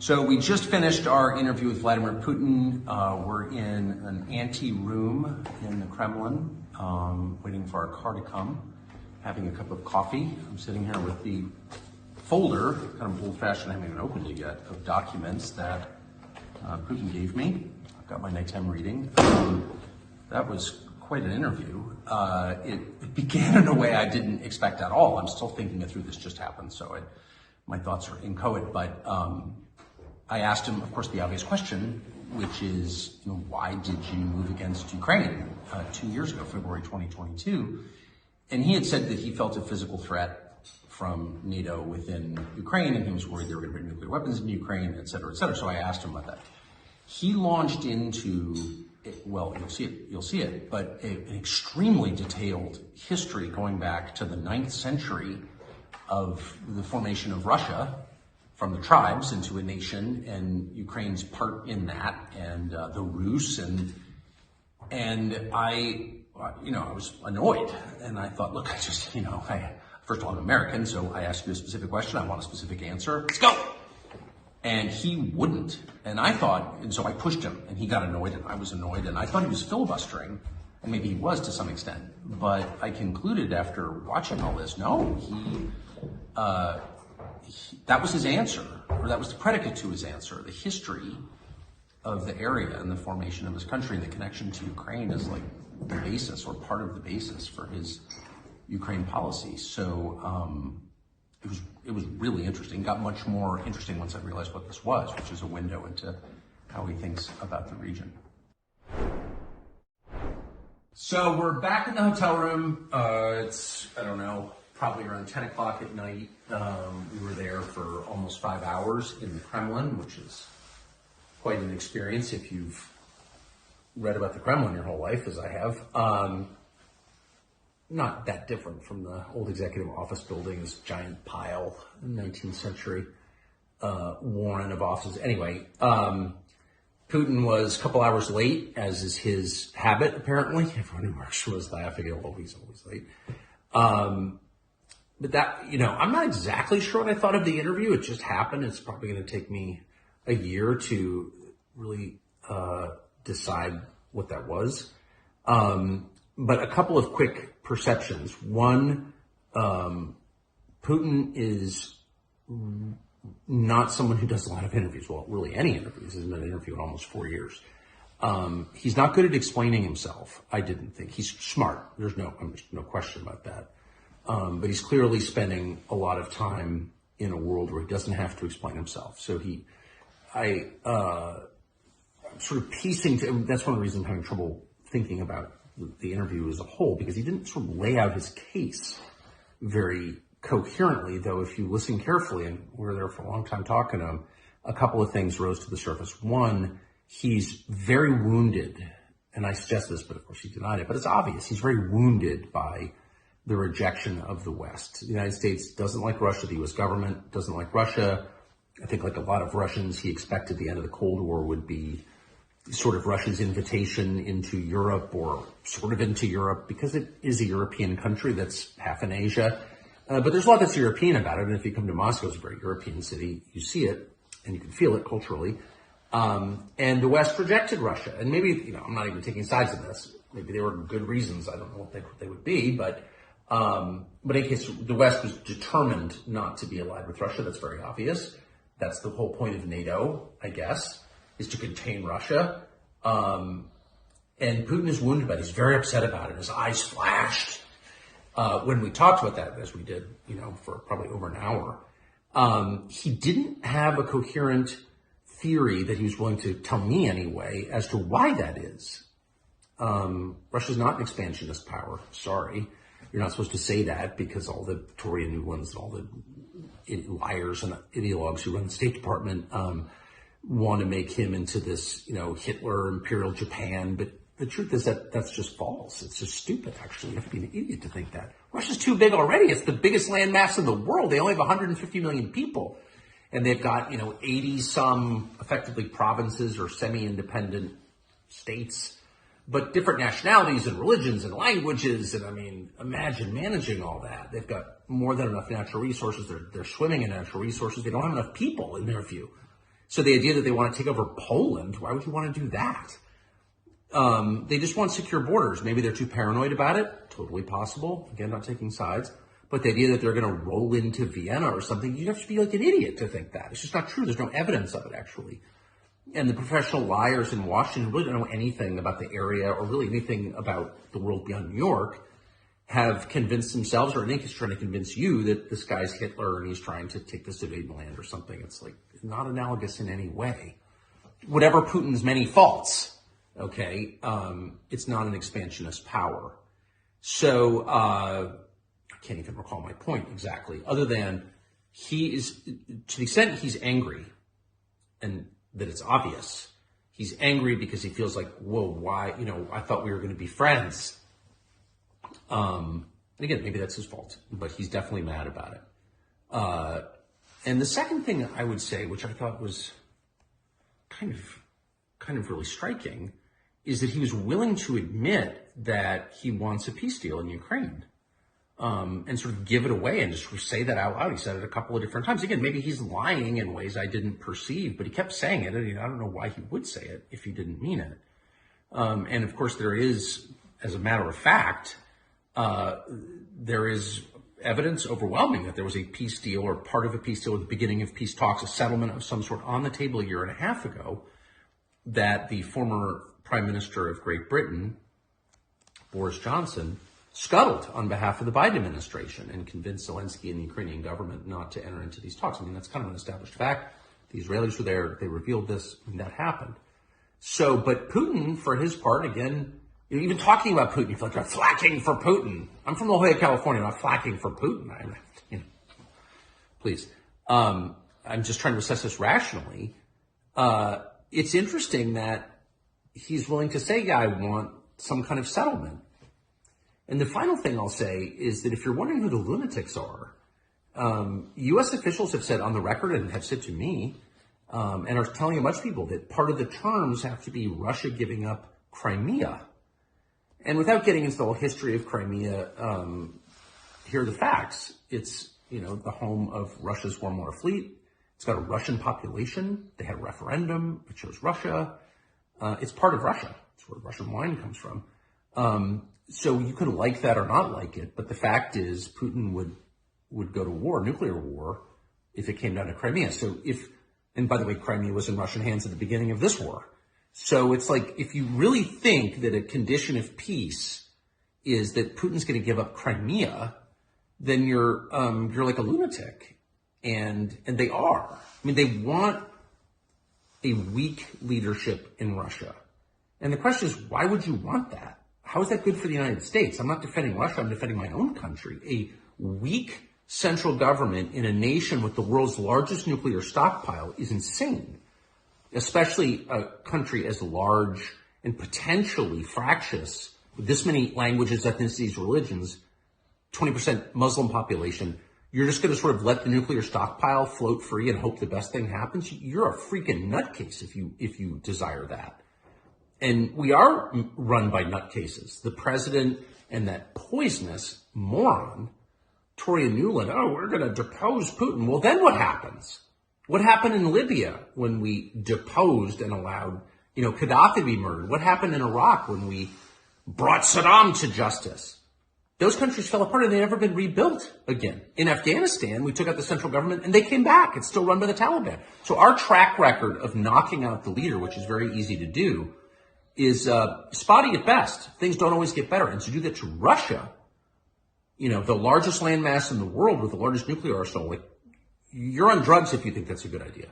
So we just finished our interview with Vladimir Putin. We're in an ante-room in the Kremlin, waiting for our car to come, having a cup of coffee. I'm sitting here with the folder, kind of old-fashioned, I haven't even opened it yet, of documents that Putin gave me. I've got my nighttime reading. That was quite an interview. It began in a way I didn't expect at all. I'm still thinking it through. This just happened, so my thoughts are inchoate, but I asked him, of course, the obvious question, which is, why did you move against Ukraine 2 years ago, February 2022? And he had said that he felt a physical threat from NATO within Ukraine, and he was worried they were going to bring nuclear weapons in Ukraine, et cetera, et cetera. So I asked him about that. He launched into, well, you'll see it, but an extremely detailed history going back to the 9th century of the formation of Russia from the tribes into a nation, and Ukraine's part in that, and the Rus, and I was annoyed, and I thought, look, first of all, I'm American, so I asked you a specific question, I want a specific answer, let's go! And he wouldn't, and so I pushed him, and he got annoyed, and I was annoyed, and I thought he was filibustering, and maybe he was to some extent, but I concluded after watching all this, no, that was his answer, or that was the predicate to his answer. The history of the area and the formation of his country and the connection to Ukraine is like the basis or part of the basis for his Ukraine policy. So it was really interesting. It got much more interesting once I realized what this was, which is a window into how he thinks about the region. So we're back in the hotel room. It's, I don't know, probably around 10 o'clock at night. We were there for almost 5 hours in the Kremlin, which is quite an experience if you've read about the Kremlin your whole life, as I have. Not that different from the old executive office buildings, giant pile, 19th century warren of offices. Anyway, Putin was a couple hours late, as is his habit, apparently. Everyone who works was laughing, although he's always late. But that, I'm not exactly sure what I thought of the interview. It just happened. It's probably going to take me a year to really decide what that was. But a couple of quick perceptions. One, Putin is not someone who does a lot of interviews. Well, really any interviews. He hasn't done an interview in almost 4 years. He's not good at explaining himself, I didn't think. He's smart. There's no question about that. But he's clearly spending a lot of time in a world where he doesn't have to explain himself. So I'm sort of piecing, that's one of the reasons I'm having trouble thinking about the interview as a whole, because he didn't sort of lay out his case very coherently, though if you listen carefully, and we were there for a long time talking to him, a couple of things rose to the surface. One, he's very wounded, and I suggest this, but of course he denied it, but it's obvious. He's very wounded by the rejection of the West. The United States doesn't like Russia. The U.S. government doesn't like Russia. I think like a lot of Russians, he expected the end of the Cold War would be sort of Russia's invitation into Europe, or sort of into Europe, because it is a European country that's half in Asia. But there's a lot that's European about it. And if you come to Moscow, it's a very European city. You see it and you can feel it culturally. And the West rejected Russia. And maybe, I'm not even taking sides in this. Maybe there were good reasons. I don't know what they would be, but in case the West was determined not to be allied with Russia, that's very obvious. That's the whole point of NATO, I guess, is to contain Russia. And Putin is wounded by it. He's very upset about it. His eyes flashed. When we talked about that, as we did, for probably over an hour, he didn't have a coherent theory that he was willing to tell me anyway as to why that is. Russia's not an expansionist power. Sorry. You're not supposed to say that because all the Victoria Nulands and all the liars and ideologues who run the State Department want to make him into this, Hitler, Imperial Japan. But the truth is that that's just false. It's just stupid, actually. You have to be an idiot to think that. Russia's too big already. It's the biggest landmass in the world. They only have 150 million people. And they've got, 80-some effectively provinces or semi-independent states, but different nationalities and religions and languages. And imagine managing all that. They've got more than enough natural resources. They're swimming in natural resources. They don't have enough people in their view. So the idea that they want to take over Poland, why would you want to do that? They just want secure borders. Maybe they're too paranoid about it. Totally possible. Again, not taking sides. But the idea that they're going to roll into Vienna or something, you have to be like an idiot to think that. It's just not true. There's no evidence of it, actually. And the professional liars in Washington really don't know anything about the area or really anything about the world beyond New York, have convinced themselves, or I think he's trying to convince you, that this guy's Hitler and he's trying to take this invading land or something. It's like not analogous in any way. Whatever Putin's many faults, okay, it's not an expansionist power. So I can't even recall my point exactly, other than he is, to the extent he's angry, and that it's obvious, he's angry because he feels like, whoa, why, I thought we were going to be friends. And again, maybe that's his fault, but he's definitely mad about it. And the second thing I would say, which I thought was kind of really striking, is that he was willing to admit that he wants a peace deal in Ukraine, and sort of give it away and just say that out loud. He said it a couple of different times. Again, maybe he's lying in ways I didn't perceive, but he kept saying it, and I don't know why he would say it if he didn't mean it. And of course, there is, as a matter of fact, there is evidence overwhelming that there was a peace deal or part of a peace deal at the beginning of peace talks, a settlement of some sort on the table a year and a half ago, that the former Prime Minister of Great Britain, Boris Johnson, scuttled on behalf of the Biden administration and convinced Zelensky and the Ukrainian government not to enter into these talks. I mean, that's kind of an established fact. The Israelis were there. They revealed this, and that happened. So, but Putin, for his part, again, even talking about Putin, you feel like you're flacking for Putin. I'm from La Jolla, California, not flacking for Putin. Please. I'm just trying to assess this rationally. It's interesting that he's willing to say, yeah, I want some kind of settlement. And the final thing I'll say is that if you're wondering who the lunatics are, U.S. officials have said on the record and have said to me, and are telling a bunch of people that part of the terms have to be Russia giving up Crimea. And without getting into the whole history of Crimea, here are the facts. It's, the home of Russia's Warm Water Fleet. It's got a Russian population. They had a referendum. It chose Russia. It's part of Russia. It's where Russian wine comes from. So you could like that or not like it, but the fact is Putin would go to war, nuclear war, if it came down to Crimea. So and by the way, Crimea was in Russian hands at the beginning of this war. So it's like, if you really think that a condition of peace is that Putin's going to give up Crimea, then you're like a lunatic. And they are. I mean, they want a weak leadership in Russia. And the question is, why would you want that? How is that good for the United States? I'm not defending Russia, I'm defending my own country. A weak central government in a nation with the world's largest nuclear stockpile is insane. Especially a country as large and potentially fractious, with this many languages, ethnicities, religions, 20% Muslim population. You're just going to sort of let the nuclear stockpile float free and hope the best thing happens? You're a freaking nutcase if you desire that. And we are run by nutcases. The president and that poisonous moron, Toria Nuland, we're going to depose Putin. Well, then what happens? What happened in Libya when we deposed and allowed, Gaddafi to be murdered? What happened in Iraq when we brought Saddam to justice? Those countries fell apart and they've never been rebuilt again. In Afghanistan, we took out the central government and they came back. It's still run by the Taliban. So our track record of knocking out the leader, which is very easy to do, is spotty at best. Things don't always get better. And to do that to Russia, the largest landmass in the world with the largest nuclear arsenal, you're on drugs if you think that's a good idea.